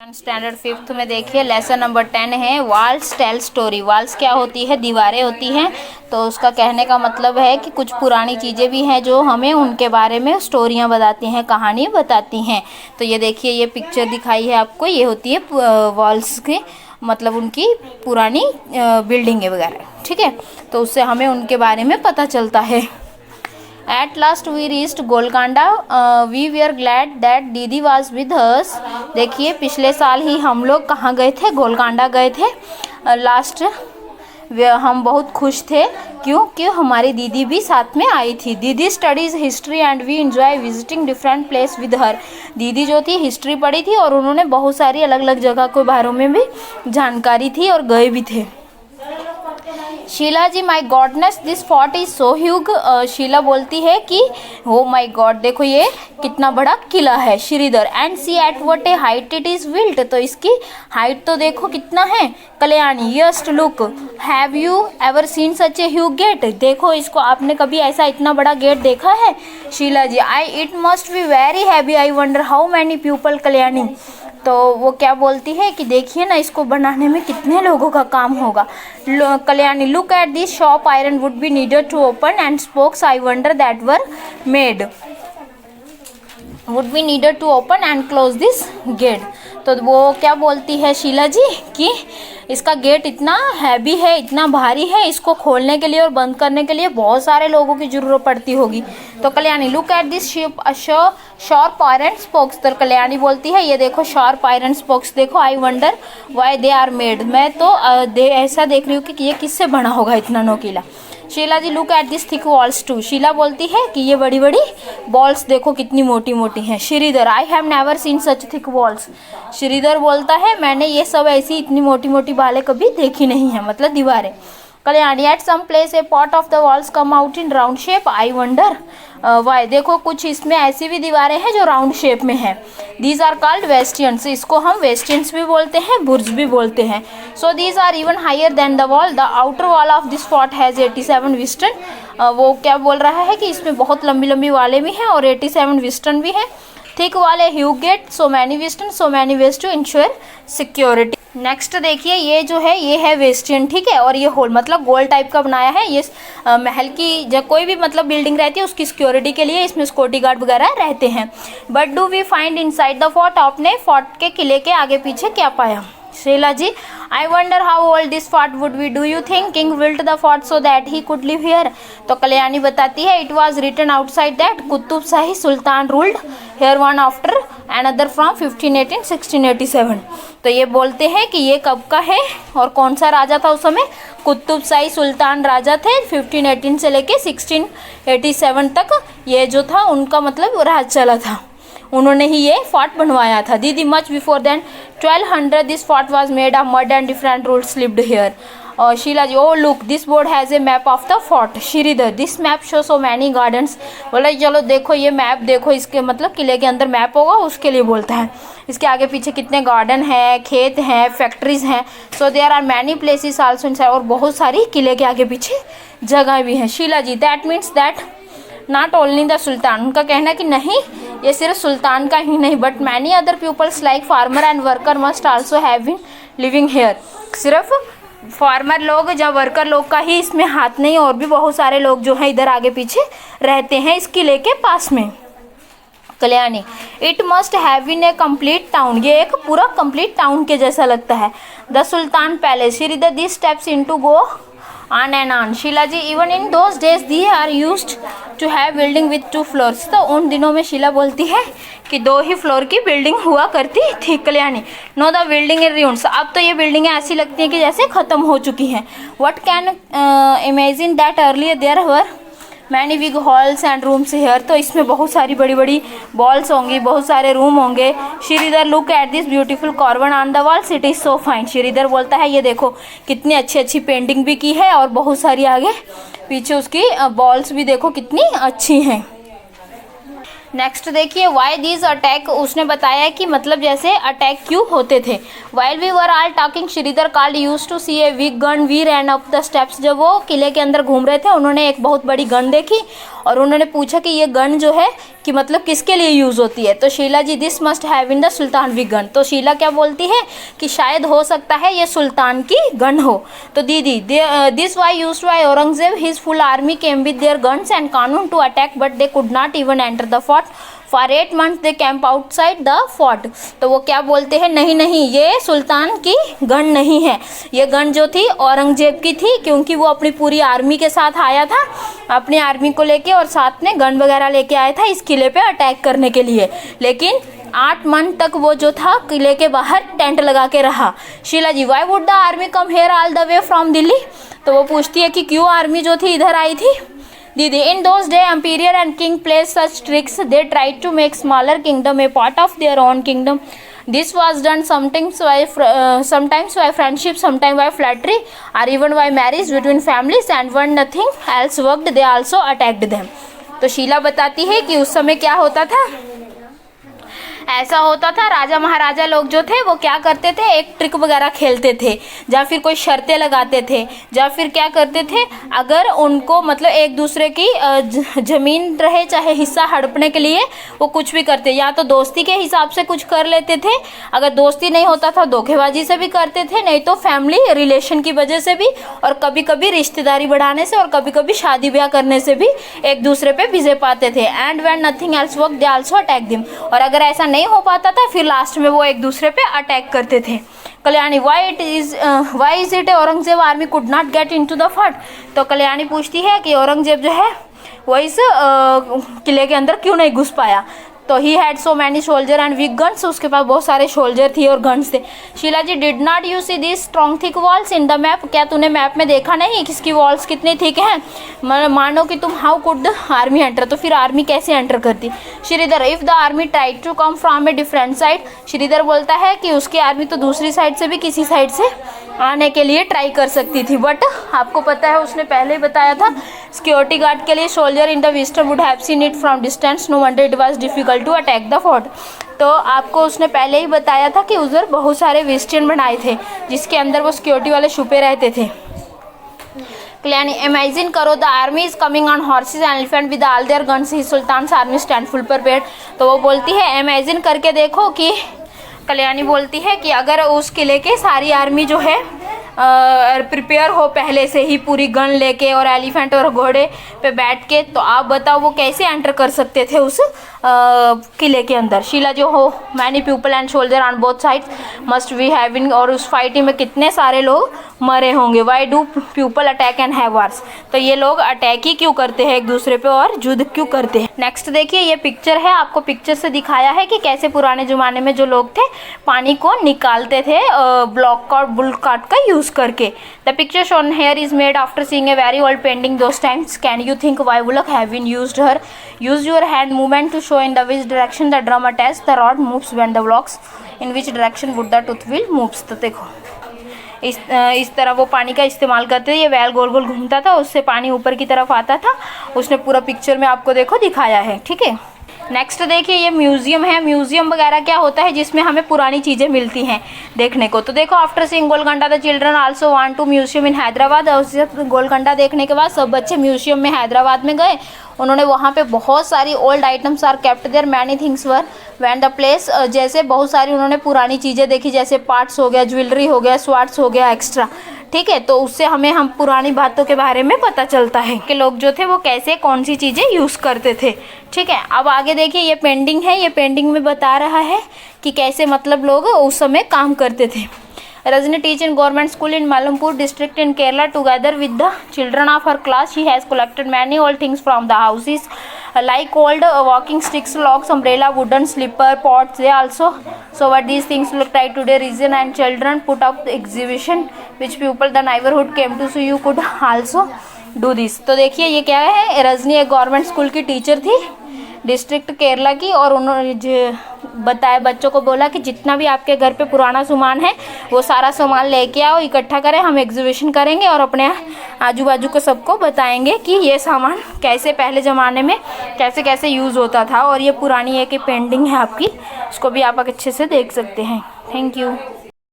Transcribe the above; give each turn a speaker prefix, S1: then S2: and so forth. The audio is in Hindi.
S1: स्टैंडर्ड फिफ्थ में देखिए लेसन नंबर 10 है वॉल्स टेल स्टोरी। वॉल्स क्या होती है? दीवारें होती हैं। तो उसका कहने का मतलब है कि कुछ पुरानी चीज़ें भी हैं जो हमें उनके बारे में स्टोरियां बताती हैं, कहानी बताती हैं। तो ये देखिए, ये पिक्चर दिखाई है आपको, ये होती है वॉल्स की, मतलब उनकी पुरानी बिल्डिंगें वगैरह, ठीक है। तो उससे हमें उनके बारे में पता चलता है। At last we reached Golconda, we were glad that दीदी was with us। देखिए, पिछले साल ही हम लोग कहाँ गए थे? गोलकांडा गए थे लास्ट। हम बहुत खुश थे क्योंकि हमारी दीदी भी साथ में आई थी। दीदी studies history and we enjoy visiting different place with her. दीदी जो थी हिस्ट्री पढ़ी थी और उन्होंने बहुत सारी अलग अलग जगह के बारे में भी जानकारी थी और गए भी थे। Sheela ji, my goodness this fort is so huge. Sheela बोलती है कि ओ माई गॉड, देखो ये कितना बड़ा किला है। Sridhar, and see at what a height it is built. तो इसकी हाइट तो देखो कितना है। Kalyani, just look, have you ever seen such a huge gate. देखो इसको, आपने कभी ऐसा इतना बड़ा गेट देखा है? Sheela ji, I it must be very heavy, I wonder how many people. Kalyani, तो वो क्या बोलती है कि देखिए ना, इसको बनाने में कितने लोगों का काम होगा। Kalyani, look at this shop, iron would be needed to open and spokes I wonder that were made would be needed to open and close this gate. तो वो क्या बोलती है शीला जी कि इसका गेट इतना हैवी है, इतना भारी है, इसको खोलने के लिए और बंद करने के लिए बहुत सारे लोगों की जरूरत पड़ती होगी। तो Kalyani, look at this sharp iron spokes. तो कल्याणी बोलती है ये देखो शार्प आयरन स्पोक्स देखो, I wonder why they are made. मैं तो ऐसा देख रही हूँ कि ये किससे बना होगा इतना नोकीला। Sheela ji, look at this thick walls too. Sheela बोलती है कि ये बड़ी बड़ी बॉल्स देखो कितनी मोटी मोटी हैं। Shridhar, I have never seen such thick walls. Shridhar बोलता है मैंने ये सब ऐसी इतनी मोटी मोटी बालें कभी देखी नहीं है, मतलब दीवारें। Kalyani, at some place a part of the walls come out in round shape, I wonder why. देखो कुछ इसमें ऐसी भी दीवारें हैं जो राउंड शेप में है। These are called bastions. इसको हम वेस्टियंस भी बोलते हैं, बुर्ज भी बोलते हैं। So these are even higher than the wall. The outer wall of this fort has 87 विस्टन। वो क्या बोल रहा है कि इसमें बहुत लंबी लंबी वाले भी हैं और 87 विस्टन भी हैं। थिक वाले ह्यूज गेट, सो मैनी विस्टन, so many ways to ensure security. Next देखिए, ये जो है ये है वेस्टियन, ठीक है। और ये होल मतलब गोल टाइप का बनाया है। ये महल की जब कोई भी मतलब बिल्डिंग रहती है उसकी सिक्योरिटी के लिए इसमें सिक्योरिटी गार्ड वगैरह रहते हैं। But do we find inside the fort. आपने फोर्ट के किले के आगे पीछे क्या पाया? Sheela ji, I wonder how old this fort would be. Do you think king built the fort so that he could live here. तो कल्याणी बताती है it was written outside that Qutub Shahi sultan ruled here one after another from 1518 1687। तो ये बोलते हैं कि ये कब का है और कौन सा राजा था उस समय? कुतुब शाही सुल्तान राजा थे। 1518 से लेके 1687 तक ये जो था उनका मतलब राज चला था। उन्होंने ही ये फोर्ट बनवाया था। दीदी, much before then 1200 this fort was made of mud and different rules lived here. और Sheela ji, oh look this board has a map of the fort. Sridhar, this map show so many gardens. बोला चलो देखो ये मैप देखो, इसके मतलब किले के अंदर मैप होगा उसके लिए बोलता है। इसके आगे पीछे कितने गार्डन हैं, खेत हैं, फैक्ट्रीज हैं। So there are many places also inside. और बहुत सारी किले के आगे पीछे जगह भी हैं। Sheela ji, that means that not only the sultan. उनका कहना है कि नहीं ये सिर्फ सुल्तान का ही नहीं but many other peoples like farmer and worker must also have been living here. सिर्फ फार्मर लोग या वर्कर लोग का ही इसमें हाथ नहीं, और भी बहुत सारे लोग जो हैं इधर आगे पीछे रहते हैं इस किले के पास में। Kalyani, it must have been a complete town. ये एक पूरा कंप्लीट टाउन के जैसा लगता है। The sultan palace. Sridhar, this steps in to go on and on। Sheela ji, even in those days they are used to have building with 2 floors। तो उन दिनों में शीला बोलती है कि 2 ही फ्लोर की बिल्डिंग हुआ करती थी। Kalyani, know the building in ruins। अब तो ये बिल्डिंगें ऐसी लगती हैं कि जैसे ख़त्म हो चुकी हैं। What can imagine that earlier there were many big halls and rooms here. तो इसमें बहुत सारी बड़ी बड़ी बॉल्स होंगी, बहुत सारे रूम होंगे। Sridhar, look at this beautiful carving on the walls, it is so fine. Sridhar बोलता है ये देखो कितनी अच्छी अच्छी पेंटिंग भी की है और बहुत सारी आगे पीछे उसकी बॉल्स भी देखो कितनी अच्छी हैं। नेक्स्ट देखिए, वाई दीज अटैक। उसने बताया कि मतलब जैसे अटैक क्यों होते थे। While we were all talking Sridhar called used to see a big gun we ran up the steps. जब वो किले के अंदर घूम रहे थे उन्होंने एक बहुत बड़ी गन देखी और उन्होंने पूछा कि ये गन जो है कि मतलब किसके लिए यूज़ होती है। तो Sheela ji this must have in the सुल्तानवी गन। तो शीला क्या बोलती है कि शायद हो सकता है ये सुल्तान की गन हो। तो दीदी this why used by Aurangzeb his full army came with their guns and cannon to attack but they could not even enter the fort for 8 months they camp outside the fort. तो वो क्या बोलते हैं, नहीं नहीं ये सुल्तान की गन नहीं है, ये गन जो थी औरंगजेब की थी, क्योंकि वो अपनी पूरी आर्मी के साथ आया था, अपनी आर्मी को लेके और साथ में गन वगैरह लेके आया था इस किले पे अटैक करने के लिए। लेकिन 8 month तक वो जो था किले के बाहर टेंट लगा के रहा। Sheela ji why would the army come here all the way from Delhi. तो वो पूछती है कि क्यों आर्मी जो थी इधर आई थी। दीदी in those day emperor and king play such tricks they tried to make smaller kingdom a part of their own kingdom. This was done sometimes by friendship, sometimes by flattery, or even by marriage between families. And when nothing else worked, they also attacked them. तो शीला बताती है कि उस समय क्या होता था, ऐसा होता था राजा महाराजा लोग जो थे वो क्या करते थे, एक ट्रिक वगैरह खेलते थे, या फिर कोई शर्तें लगाते थे, या फिर क्या करते थे, अगर उनको मतलब एक दूसरे की ज़मीन रहे चाहे हिस्सा हड़पने के लिए वो कुछ भी करते, या तो दोस्ती के हिसाब से कुछ कर लेते थे, अगर दोस्ती नहीं होता था धोखेबाजी से भी करते थे, नहीं तो फैमिली रिलेशन की वजह से भी, और कभी कभी रिश्तेदारी बढ़ाने से, और कभी कभी शादी ब्याह करने से भी एक दूसरे पे विजय पाते थे। And when nothing else work they also attack them. और अगर ऐसा नहीं हो पाता था फिर लास्ट में वो एक दूसरे पे अटैक करते थे। Kalyani why is it Aurangzeb army could not get into the fort. तो कल्याणी पूछती है कि औरंगजेब जो है वो इस किले के अंदर क्यों नहीं घुस पाया। तो he had so many soldier and weak guns, उसके पास बहुत सारे सोल्जर थी और गन्स थे। Sheela ji did not you see this strong thick walls in the map. क्या तूने मैप में देखा नहीं कि इसकी वॉल्स कितनी थिक हैं। मानो कि तुम how could the army enter, तो फिर आर्मी कैसे एंटर करती। Sridhar if the army tried to come from a different side. Sridhar बोलता है कि उसकी आर्मी तो दूसरी साइड से भी किसी साइड से आने के लिए ट्राई कर सकती थी, बट आपको पता है उसने पहले ही बताया था सिक्योरिटी गार्ड के लिए soldier in the vista would have seen it from distance, no wonder it was difficult to attack the fort. तो आपको उसने पहले ही बताया था कि उधर बहुत सारे वेस्टर्न बनाए थे जिसके अंदर वो सिक्योरिटी वाले छुपे रहते थे। कल्याणी इमेजिन करो the army is coming on horses and elephant with all their guns, he sultan army stand full prepared. तो वो बोलती है इमेजिन करके देखो कि कल्याणी बोलती है कि अगर उस किले के सारी आर्मी जो है प्रिपेयर हो पहले से ही पूरी गन लेके और एलिफेंट और घोड़े पे बैठ के, तो आप बताओ वो कैसे एंटर कर सकते थे उस किले के अंदर। शीला जो हो many people and soldier on both sides must be having, और उस फाइटिंग में कितने सारे लोग मरे होंगे। Why do people attack and have wars. तो ये लोग अटैक ही क्यों करते हैं एक दूसरे पे और युद्ध क्यों करते हैं। नेक्स्ट देखिए ये पिक्चर है, आपको पिक्चर से दिखाया है कि कैसे पुराने ज़माने में जो लोग थे पानी को निकालते थे ब्लॉक कार्ड बुल कार्ड का यूज़ करके। The picture shown here is made after seeing a very old painting those times. Can you think why वुलक have been used here. Use your hand movement to show in the which direction the drum attach the rod moves when the blocks in which direction would the tooth wheel moves. तो देखो इस तरह वो पानी का इस्तेमाल करते थे, ये वैल गोल गोल घूमता था, उससे पानी ऊपर की तरफ आता था। उसने पूरा पिक्चर में आपको देखो दिखाया है, ठीक है। नेक्स्ट देखिए ये म्यूजियम है। म्यूजियम वगैरह क्या होता है जिसमें हमें पुरानी चीज़ें मिलती हैं देखने को। तो देखो after seeing Golconda the children also want to museum in Hyderabad. Golconda देखने के बाद सब बच्चे म्यूजियम में हैदराबाद में गए। उन्होंने वहाँ पे बहुत सारी old items are kept there many things were in the place, जैसे बहुत सारी उन्होंने पुरानी चीज़ें देखी, जैसे पार्ट्स हो गया, ज्वेलरी हो गया, स्वार्ट्स हो गया एक्स्ट्रा, ठीक है। तो उससे हमें हम पुरानी बातों के बारे में पता चलता है कि लोग जो थे वो कैसे कौन सी चीज़ें यूज़ करते थे, ठीक है। अब आगे देखिए ये पेंटिंग है, ये पेंटिंग में बता रहा है कि कैसे मतलब लोग उस समय काम करते थे। Rajni teach in government school in Malampur district in Kerala. Together with the children of her class, she has collected many old things from the houses, like old walking sticks, locks, umbrella, wooden slipper, pots. They also so what these things look like today. Reason and children put up the exhibition, which people the neighborhood came to, so you could also do this. तो देखिए ये क्या है, रजनी एक गवर्नमेंट स्कूल की टीचर थी डिस्ट्रिक्ट केरला की, और उन्होंने बताया बच्चों को बोला कि जितना भी आपके घर पे पुराना सामान है वो सारा सामान लेके आओ, इकट्ठा करें, हम एग्जीबिशन करेंगे और अपने आजू बाजू को सबको बताएंगे कि ये सामान कैसे पहले ज़माने में कैसे कैसे यूज़ होता था। और ये पुरानी एक पेंटिंग है आपकी, इसको भी आप अच्छे से देख सकते हैं। Thank you.